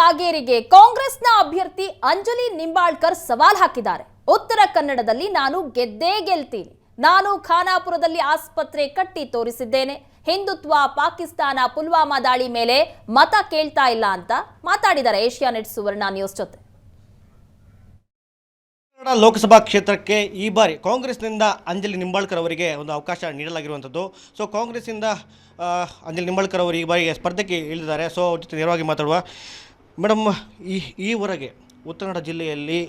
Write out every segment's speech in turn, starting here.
ಕಾಗೇರಿಗೆ ಕಾಂಗ್ರೆಸ್ನ ಅಭ್ಯರ್ಥಿ ಅಂಜಲಿ ನಿಂಬಾಳ್ಕರ್ ಸವಾಲ್ ಹಾಕಿದ್ದಾರೆ. ಉತ್ತರ ಕನ್ನಡದಲ್ಲಿ ನಾನು ಗೆದ್ದೇ ಗೆಲ್ತೀನಿ, ನಾನು ಖಾನಾಪುರದಲ್ಲಿ ಆಸ್ಪತ್ರೆ ಕಟ್ಟಿ ತೋರಿಸಿದ್ದೇನೆ, ಹಿಂದುತ್ವ, ಪಾಕಿಸ್ತಾನ, ಪುಲ್ವಾಮಾ ದಾಳಿ ಮೇಲೆ ಮತ ಕೇಳ್ತಾ ಇಲ್ಲ ಅಂತ ಮಾತಾಡಿದ್ದಾರೆ ಏಷ್ಯಾನೆಟ್ ಸುವರ್ಣ ನ್ಯೂಸ್ ಜೊತೆ. ಲೋಕಸಭಾ ಕ್ಷೇತ್ರಕ್ಕೆ ಈ ಬಾರಿ ಕಾಂಗ್ರೆಸ್ನಿಂದ ಅಂಜಲಿ ನಿಂಬಾಳ್ಕರ್ ಅವರಿಗೆ ಒಂದು ಅವಕಾಶ ನೀಡಲಾಗಿರುವಂಥದ್ದು. ಸೊ ಕಾಂಗ್ರೆಸ್ಸಿಂದ ಅಂಜಲಿ ನಿಂಬಾಳ್ಕರ್ ಅವರು ಈ ಬಾರಿಗೆ ಸ್ಪರ್ಧೆಗೆ ಇಳಿದಿದ್ದಾರೆ. ಸೊ ಅವ್ರ ಜೊತೆ ನೇರವಾಗಿ ಮಾತಾಡುವ. ಮೇಡಮ್, ಈವರೆಗೆ ಉತ್ತರ ಕನ್ನಡ ಜಿಲ್ಲೆಯಲ್ಲಿ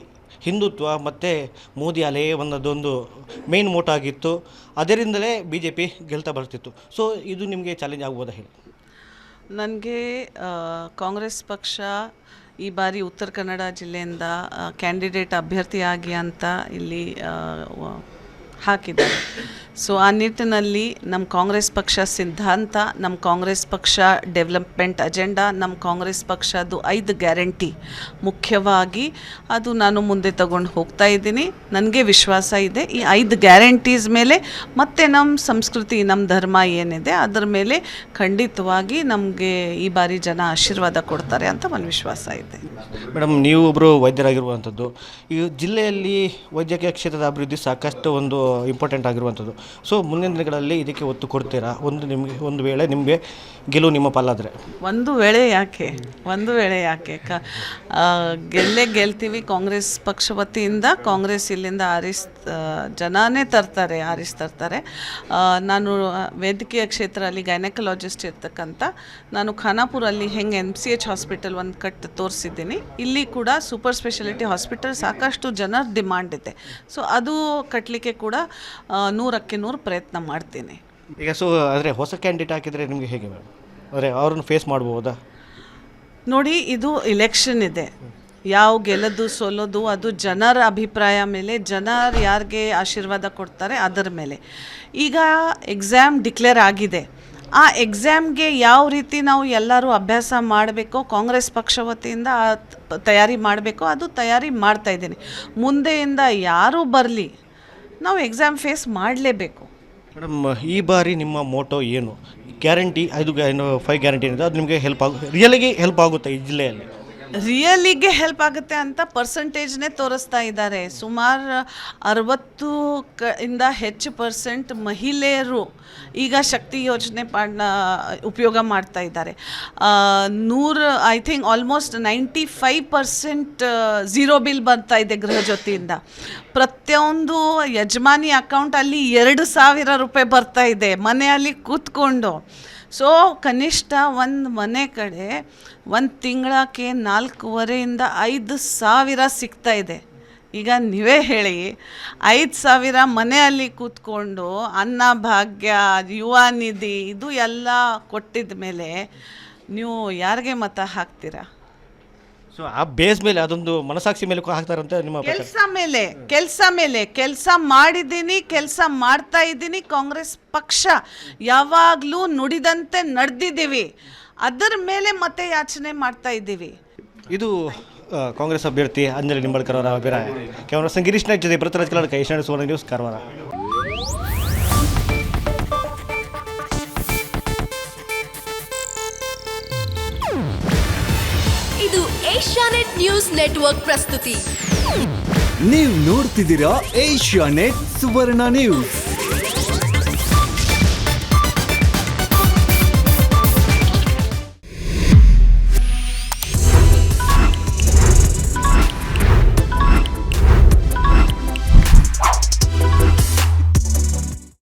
ಹಿಂದುತ್ವ ಮತ್ತು ಮೋದಿ ಅಲೆ ಒಂದೊಂದು ಮೇನ್ ಮೋಟೋ ಆಗಿತ್ತು. ಅದರಿಂದಲೇ BJP ಗೆಲ್ತಾ ಬರ್ತಿತ್ತು. ಸೊ ಇದು ನಿಮಗೆ ಚಾಲೆಂಜ್ ಆಗ್ಬೋದಾ ಹೇಳಿ? ನನಗೆ ಕಾಂಗ್ರೆಸ್ ಪಕ್ಷ ಈ ಬಾರಿ ಉತ್ತರ ಕನ್ನಡ ಜಿಲ್ಲೆಯಿಂದ ಕ್ಯಾಂಡಿಡೇಟ್ ಅಭ್ಯರ್ಥಿಯಾಗಿ ಅಂತ ಇಲ್ಲಿ ಹಾಕಿದ್ದಾರೆ. ಸೊ ಆ ನಿಟ್ಟಿನಲ್ಲಿ ನಮ್ಮ ಕಾಂಗ್ರೆಸ್ ಪಕ್ಷ ಸಿದ್ಧಾಂತ, ನಮ್ಮ ಕಾಂಗ್ರೆಸ್ ಪಕ್ಷ ಡೆವಲಪ್ಮೆಂಟ್ ಅಜೆಂಡಾ, ನಮ್ಮ ಕಾಂಗ್ರೆಸ್ ಪಕ್ಷದ್ದು 5 ಗ್ಯಾರಂಟಿ ಮುಖ್ಯವಾಗಿ ಅದು ನಾನು ಮುಂದೆ ತಗೊಂಡು ಹೋಗ್ತಾ ಇದ್ದೀನಿ. ನನಗೆ ವಿಶ್ವಾಸ ಇದೆ ಈ 5 ಗ್ಯಾರಂಟೀಸ್ ಮೇಲೆ ಮತ್ತು ನಮ್ಮ ಸಂಸ್ಕೃತಿ, ನಮ್ಮ ಧರ್ಮ ಏನಿದೆ ಅದರ ಮೇಲೆ ಖಂಡಿತವಾಗಿ ನಮಗೆ ಈ ಬಾರಿ ಜನ ಆಶೀರ್ವಾದ ಕೊಡ್ತಾರೆ ಅಂತ ಒಂದು ವಿಶ್ವಾಸ ಇದೆ. ಮೇಡಮ್, ನೀವು ಒಬ್ಬರು ವೈದ್ಯರಾಗಿರುವಂಥದ್ದು. ಈ ಜಿಲ್ಲೆಯಲ್ಲಿ ವೈದ್ಯಕೀಯ ಕ್ಷೇತ್ರದ ಅಭಿವೃದ್ಧಿ ಸಾಕಷ್ಟು ಒಂದು ಇಂಪಾರ್ಟೆಂಟ್ ಆಗಿರುವಂಥದ್ದು. ಸೊ ಮುಂದಿನ ದಿನಗಳಲ್ಲಿ ಇದಕ್ಕೆ ಒತ್ತು ಕೊಡ್ತೀರಾ? ಒಂದು ವೇಳೆ ನಿಮಗೆ ಗೆಲುವು ನಿಮ್ಮ ಪಾಲಾದರೆ? ಒಂದು ವೇಳೆ ಯಾಕೆ ಗೆಲ್ತೀವಿ. ಕಾಂಗ್ರೆಸ್ ಪಕ್ಷ ವತಿಯಿಂದ ಕಾಂಗ್ರೆಸ್ ಇಲ್ಲಿಂದ ಜನನೇ ಆರಿಸ್ತಾರೆ. ನಾನು ವೈದ್ಯಕೀಯ ಕ್ಷೇತ್ರ ಅಲ್ಲಿ ಗೈನಕಾಲಜಿಸ್ಟ್ ಇರ್ತಕ್ಕಂಥ ನಾನು ಖಾನಾಪುರಲ್ಲಿ ಹೆಂಗೆ MCH ಹಾಸ್ಪಿಟಲ್ ಒಂದು ಕಟ್ ತೋರಿಸಿದ್ದೀನಿ, ಇಲ್ಲಿ ಕೂಡ ಸೂಪರ್ ಸ್ಪೆಷಾಲಿಟಿ ಹಾಸ್ಪಿಟಲ್ ಸಾಕಷ್ಟು ಜನರ ಡಿಮಾಂಡ್ ಇದೆ. ಸೊ ಅದು ಕಟ್ಟಲಿಕ್ಕೆ ಕೂಡ 100ಕ್ಕೆ 100 ಪ್ರಯತ್ನ ಮಾಡ್ತೀನಿ. ಈಗ ಸೊ ಆದರೆ ಹೊಸ ಕ್ಯಾಂಡಿಡೇಟ್ ಹಾಕಿದರೆ ನಿಮಗೆ ಹೇಗೆ ಮೇಡಮ್? ಅಂದರೆ ಅವ್ರನ್ನ ಫೇಸ್ ಮಾಡ್ಬೋದಾ? ನೋಡಿ, ಇದು ಇಲೆಕ್ಷನ್ ಇದೆ. ಯಾವ ಗೆಲ್ಲೋದು ಸೋಲೋದು ಅದು ಜನರ ಅಭಿಪ್ರಾಯ ಮೇಲೆ, ಜನರು ಯಾರಿಗೆ ಆಶೀರ್ವಾದ ಕೊಡ್ತಾರೆ ಅದರ ಮೇಲೆ. ಈಗ ಎಕ್ಸಾಮ್ ಡಿಕ್ಲೇರ್ ಆಗಿದೆ. ಆ ಎಕ್ಸಾಮ್ಗೆ ಯಾವ ರೀತಿ ನಾವು ಎಲ್ಲರೂ ಅಭ್ಯಾಸ ಮಾಡಬೇಕೋ, ಕಾಂಗ್ರೆಸ್ ಪಕ್ಷ ವತಿಯಿಂದ ತಯಾರಿ ಮಾಡಬೇಕೋ ಅದು ತಯಾರಿ ಮಾಡ್ತಾಯಿದ್ದೀನಿ. ಮುಂದೆಯಿಂದ ಯಾರೂ ಬರಲಿ, ನಾವು ಎಕ್ಸಾಮ್ ಫೇಸ್ ಮಾಡಲೇಬೇಕು. ಮೇಡಮ್, ಈ ಬಾರಿ ನಿಮ್ಮ ಮೋಟೋ ಏನು? ಗ್ಯಾರಂಟಿ 5 ಗ್ಯಾರಂಟಿ ಏನಿದೆ ಅದು ನಿಮಗೆ ರಿಯಲಿಗೆ ಹೆಲ್ಪ್ ಆಗುತ್ತೆ ಈ ಜಿಲ್ಲೆಯಲ್ಲಿ? ರಿಯಲಿಗೆ ಹೆಲ್ಪ್ ಆಗುತ್ತೆ ಅಂತ ಪರ್ಸೆಂಟೇಜ್ನೇ ತೋರಿಸ್ತಾ ಇದ್ದಾರೆ. ಸುಮಾರು 60% ಹೆಚ್ಚು % ಮಹಿಳೆಯರು ಈಗ ಶಕ್ತಿ ಯೋಜನೆ ಉಪಯೋಗ ಮಾಡ್ತಾ ಇದ್ದಾರೆ. 100 I think almost 95% zero bill ಬರ್ತಾ ಇದೆ ಗೃಹ ಜ್ಯೋತಿಯಿಂದ. ಪ್ರತಿಯೊಂದು ಯಜಮಾನಿ ಅಕೌಂಟಲ್ಲಿ 2,000 ರೂಪಾಯಿ ಬರ್ತಾ ಇದೆ ಮನೆಯಲ್ಲಿ ಕೂತ್ಕೊಂಡು. ಸೊ ಕನಿಷ್ಠ ಒಂದು ಮನೆ ಕಡೆ ಒಂದು ತಿಂಗಳಕ್ಕೆ 4,500 ಇಂದ 5,000 ಸಿಗ್ತಾ ಇದೆ. ಈಗ ನೀವೇ ಹೇಳಿ, 5,000 ಮನೆಯಲ್ಲಿ ಕೂತ್ಕೊಂಡು ಅನ್ನ ಭಾಗ್ಯ, ಯುವ ನಿಧಿ ಇದು ಎಲ್ಲ ಕೊಟ್ಟಿದ ಮೇಲೆ ನೀವು ಯಾರಿಗೆ ಮತ ಹಾಕ್ತೀರಾ? ಸೊ ಆ ಬೇಸ್ ಮೇಲೆ, ಅದೊಂದು ಮನಸಾಕ್ಷಿ ಮೇಲೆ ಹಾಕ್ತಾರಂತ ನಿಮ್ಮ ಕೆಲಸ ಮಾಡಿದ್ದೀನಿ, ಕೆಲಸ ಮಾಡ್ತಾ ಇದ್ದೀನಿ. ಕಾಂಗ್ರೆಸ್ ಪಕ್ಷ ಯಾವಾಗಲೂ ನುಡಿದಂತೆ ನಡೆದಿದ್ದೀವಿ, ಅದರ ಮೇಲೆ ಮತ್ತೆ ಯಾಚನೆ ಮಾಡ್ತಾ ಇದ್ದೀವಿ. ಇದು ಕಾಂಗ್ರೆಸ್ ಅಭ್ಯರ್ಥಿ ಅಂಜಲಿ ನಿಂಬಾಳ್ಕರ್ ಅವರ ಅಭಿಪ್ರಾಯ. ಕ್ಯಾಮರಾ ಗಿರೀಶ್ ನಾಯ್ಕ್ ಜೊತೆ ಪೃಥ್ವಿರಾಜ್ ಕಲ್ಲಡ್ಕ, ಏಷ್ಯಾನೆಟ್ ಸುವರ್ಣ ನ್ಯೂಸ್, ಕಾರವಾರ. ಇದು ಏಷ್ಯಾನೆಟ್ ನ್ಯೂಸ್ ನೆಟ್ವರ್ಕ್ ಪ್ರಸ್ತುತಿ. ನೀವು ನೋಡ್ತಿದ್ದೀರಾ ಏಷ್ಯಾನೆಟ್ ಸುವರ್ಣ ನ್ಯೂಸ್.